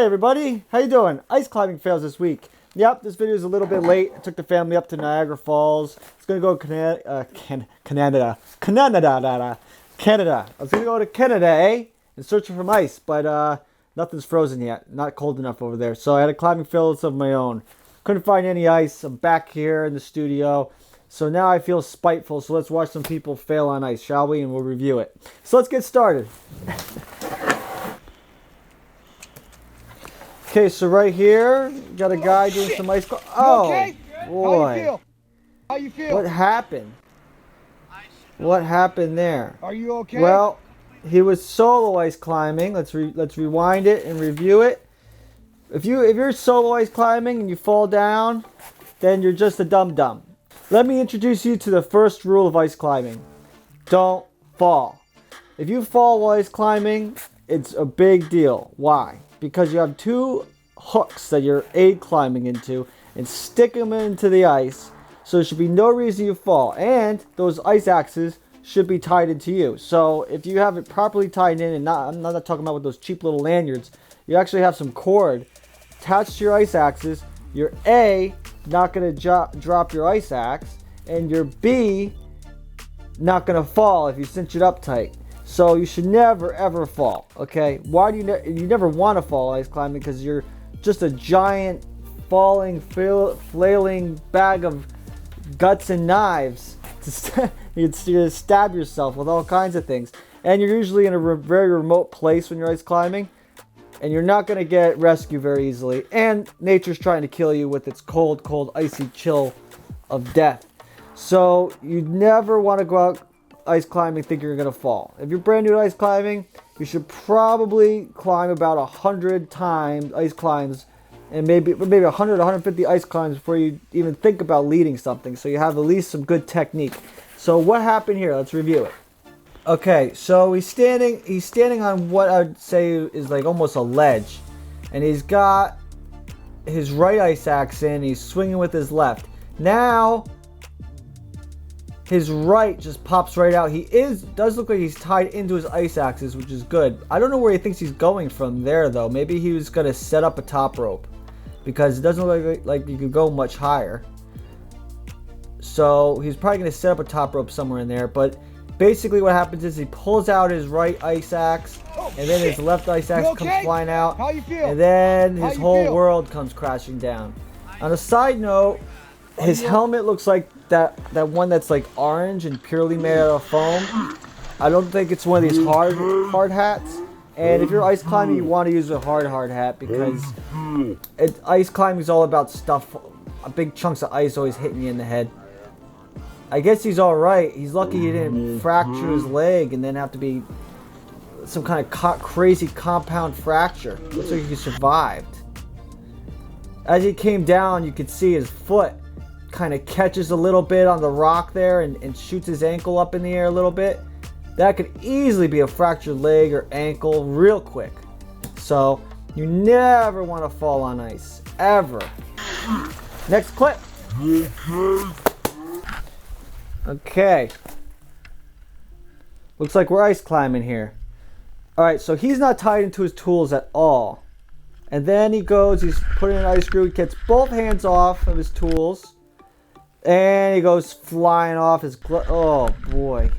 Hi everybody, how you doing? Ice climbing fails this week. Yep, this video is a little bit late. I took the family up to Niagara Falls. It's gonna go to Canada. I was gonna go to Canada, and search for some ice, but nothing's frozen yet. Not cold enough over there. So I had a climbing fail of my own. Couldn't find any ice. I'm back here in the studio. So now I feel spiteful. So let's watch some people fail on ice, shall we? And we'll review it. So let's get started. Okay, so right here, got a guy doing some ice. Oh, okay? boy. How you feel? How you feel? What happened? What happened there? Are you okay? Well, he was solo ice climbing. Let's rewind it and review it. If you're solo ice climbing and you fall down, then you're just a dum-dum. Let me introduce you to the first rule of ice climbing. Don't fall. If you fall while ice climbing, it's a big deal. Why? Because you have two hooks that you're aid climbing into and stick them into the ice. So there should be no reason you fall. And those ice axes should be tied into you. So if you have it properly tied in, and I'm not talking about with those cheap little lanyards, you actually have some cord attached to your ice axes. You're A, not going to drop your ice axe, and you're B, not going to fall if you cinch it up tight. So you should never ever fall, okay? Why do you never want to fall ice climbing? Because you're just a giant falling, flailing bag of guts and knives. You'd stab yourself with all kinds of things. And you're usually in a very remote place when you're ice climbing. And you're not going to get rescued very easily. And nature's trying to kill you with its cold, cold, icy chill of death. So you never want to go out ice climbing thinking you're going to fall. If you're brand new to ice climbing, you should probably climb about 100 times ice climbs, and maybe 100 150 ice climbs before you even think about leading something, so you have at least some good technique. So what happened here? Let's review it. Okay, so he's standing on what I'd say is like almost a ledge, and he's got his right ice axe in, he's swinging with his left. Now his right just pops right out. He does look like he's tied into his ice axes, which is good. I don't know where he thinks he's going from there, though. Maybe he was going to set up a top rope, because it doesn't look like you could go much higher. So he's probably going to set up a top rope somewhere in there. But basically what happens is he pulls out his right ice axe, and then his left ice axe comes flying out. How you feel? And then his whole world comes crashing down. On a side note, his helmet looks like that one that's like orange and purely made out of foam. I don't think it's one of these hard hats. And if you're ice climbing, you want to use a hard hat, because ice climbing is all about stuff. Big chunks of ice always hitting you in the head. I guess he's all right. He's lucky he didn't fracture his leg and then have to be some kind of crazy compound fracture. Looks like he survived. As he came down, you could see his foot kind of catches a little bit on the rock there and shoots his ankle up in the air a little bit. That could easily be a fractured leg or ankle real quick. So you never want to fall on ice, ever. Next clip. Okay. Looks like we're ice climbing here. Alright, so he's not tied into his tools at all. And then he's putting an ice screw, he gets both hands off of his tools. And he goes flying off his oh boy.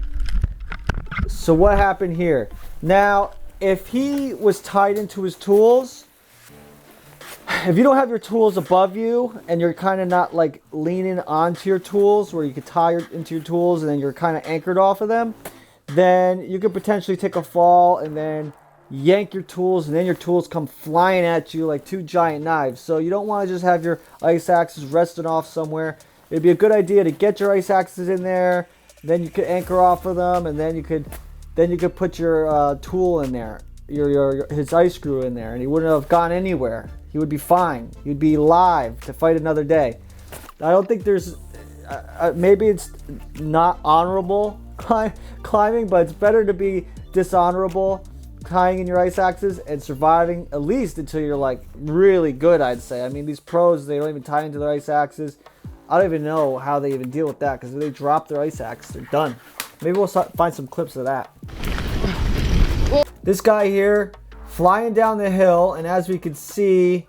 So what happened here? Now, if he was tied into his tools, if you don't have your tools above you and you're kind of not like leaning onto your tools where you could tie into your tools and then you're kind of anchored off of them, then you could potentially take a fall and then yank your tools, and then your tools come flying at you like two giant knives. So you don't want to just have your ice axes resting off somewhere. It'd be a good idea to get your ice axes in there, then you could anchor off of them, and then you could put your tool in there, his ice screw in there, and he wouldn't have gone anywhere. He would be fine. He'd be live to fight another day. I don't think there's maybe it's not honorable climbing, but it's better to be dishonorable tying in your ice axes and surviving at least until you're like really good, I'd say. I mean, these pros, they don't even tie into their ice axes. I don't even know how they even deal with that, because if they drop their ice axe, they're done. Maybe we'll find some clips of that. This guy here flying down the hill, and as we can see,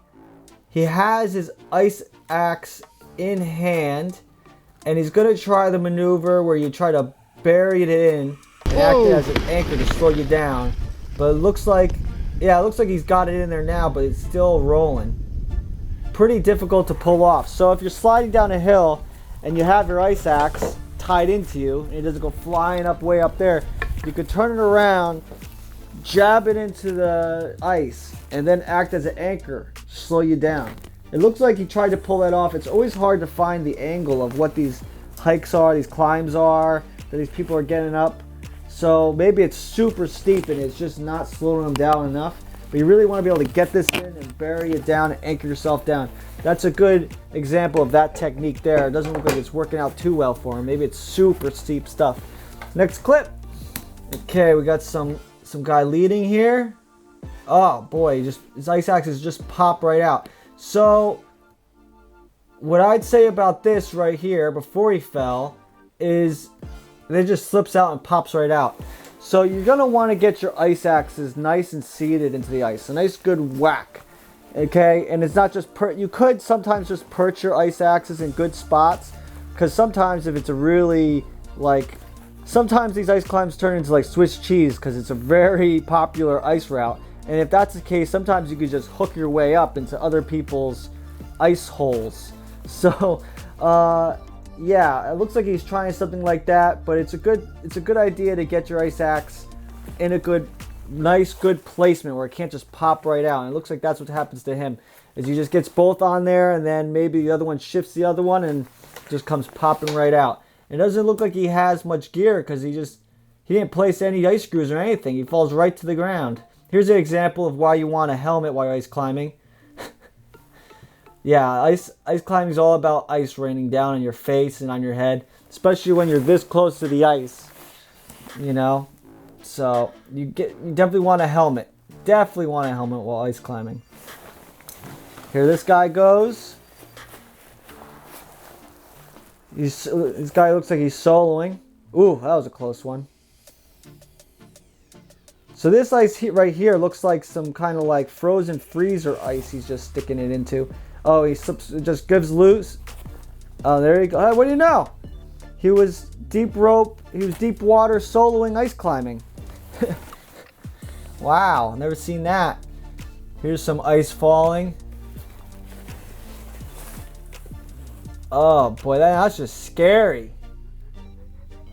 he has his ice axe in hand, and he's gonna try the maneuver where you try to bury it in and act it as an anchor to slow you down. But it looks like, yeah, it looks like he's got it in there now, but it's still rolling. Pretty difficult to pull off. So if you're sliding down a hill and you have your ice axe tied into you, and it doesn't go flying up way up there, you could turn it around, jab it into the ice, and then act as an anchor, slow you down. It looks like he tried to pull that off. It's always hard to find the angle of what these hikes are, these climbs are, that these people are getting up. So maybe it's super steep and it's just not slowing them down enough. But you really want to be able to get this in and bury it down and anchor yourself down. That's a good example of that technique there. It doesn't look like it's working out too well for him. Maybe it's super steep stuff. Next clip. Okay, we got some guy leading here. Oh boy, his ice axes just pop right out. So what I'd say about this right here before he fell is it just slips out and pops right out. So you're gonna want to get your ice axes nice and seated into the ice, a nice good whack. Okay, and it's not just you could sometimes just perch your ice axes in good spots, because sometimes if it's a really sometimes these ice climbs turn into like Swiss cheese because it's a very popular ice route. And if that's the case, sometimes you could just hook your way up into other people's ice holes. So yeah, it looks like he's trying something like that, but it's a good idea to get your ice axe in a nice good placement where it can't just pop right out. And it looks like that's what happens to him, is he just gets both on there, and then maybe the other one shifts the other one and just comes popping right out. It doesn't look like he has much gear because he didn't place any ice screws or anything. He falls right to the ground. Here's an example of why you want a helmet while you're ice climbing. Yeah, ice climbing is all about ice raining down on your face and on your head, especially when you're this close to the ice, you know. So you definitely want a helmet. Definitely want a helmet while ice climbing. Here this guy goes. This guy looks like he's soloing. Ooh, that was a close one. So this ice right here looks like some kind of like frozen freezer ice he's just sticking it into. Oh, he slips, it just gives loose. Oh, there you go. Hey, what do you know? He was deep water soloing ice climbing. Wow, never seen that. Here's some ice falling. Oh boy, that's just scary.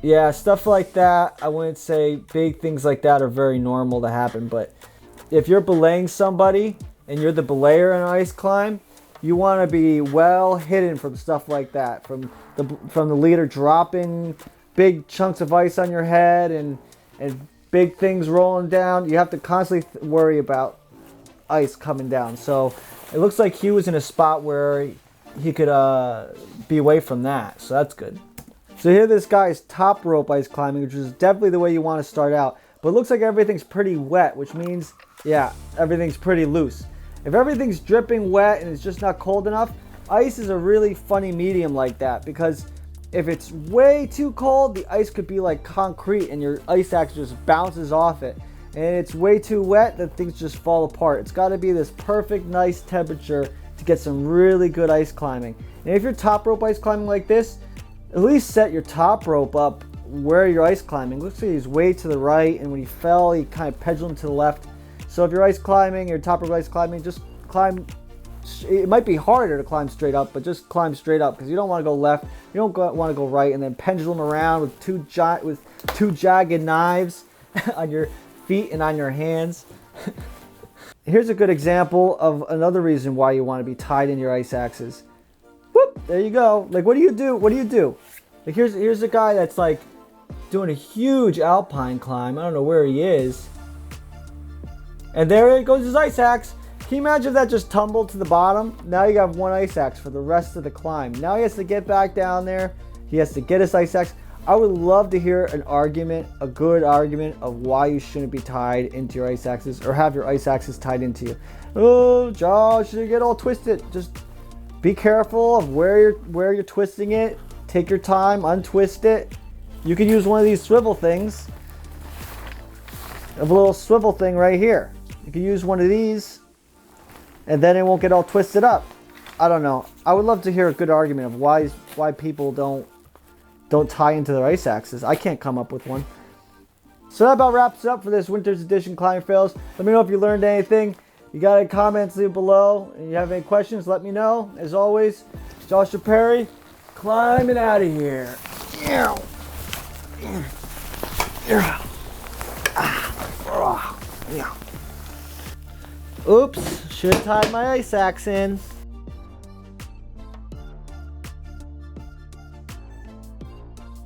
Yeah, stuff like that, I wouldn't say big things like that are very normal to happen, but if you're belaying somebody and you're the belayer in an ice climb, you want to be well hidden from stuff like that, from the leader dropping big chunks of ice on your head and big things rolling down. You have to constantly worry about ice coming down. So it looks like he was in a spot where he could be away from that, so that's good. So here this guy's top rope ice climbing, which is definitely the way you want to start out. But it looks like everything's pretty wet, which means, yeah, everything's pretty loose. If everything's dripping wet and it's just not cold enough, ice is a really funny medium like that, because if it's way too cold, the ice could be like concrete and your ice axe just bounces off it. And it's way too wet, that things just fall apart. It's got to be this perfect, nice temperature to get some really good ice climbing. And if you're top rope ice climbing like this, at least set your top rope up where you're ice climbing. Looks like he's way to the right, and when he fell, he kind of pendulum to the left. So if you're ice climbing, your top rope ice climbing, just climb. It might be harder to climb straight up, but just climb straight up, because you don't want to go left, you don't want to go right, and then pendulum around with two jagged knives on your feet and on your hands. Here's a good example of another reason why you want to be tied in your ice axes. Whoop, there you go. Like, what do you do? What do you do? Like, here's a guy that's like doing a huge alpine climb. I don't know where he is. And there goes his ice axe. Can you imagine if that just tumbled to the bottom? Now you have one ice axe for the rest of the climb. Now he has to get back down there. He has to get his ice axe. I would love to hear an argument, a good argument of why you shouldn't be tied into your ice axes, or have your ice axes tied into you. Oh, Josh, you get all twisted. Just be careful of where you're twisting it. Take your time, untwist it. You can use one of these swivel things. I have a little swivel thing right here. You could use one of these, and then it won't get all twisted up. I don't know. I would love to hear a good argument of why people don't tie into their ice axes. I can't come up with one. So that about wraps it up for this winter's edition climbing fails. Let me know if you learned anything. You got any comments, leave below. And you have any questions, let me know. As always, Joshua Perry, climbing out of here. Oops, should have tied my ice axe in.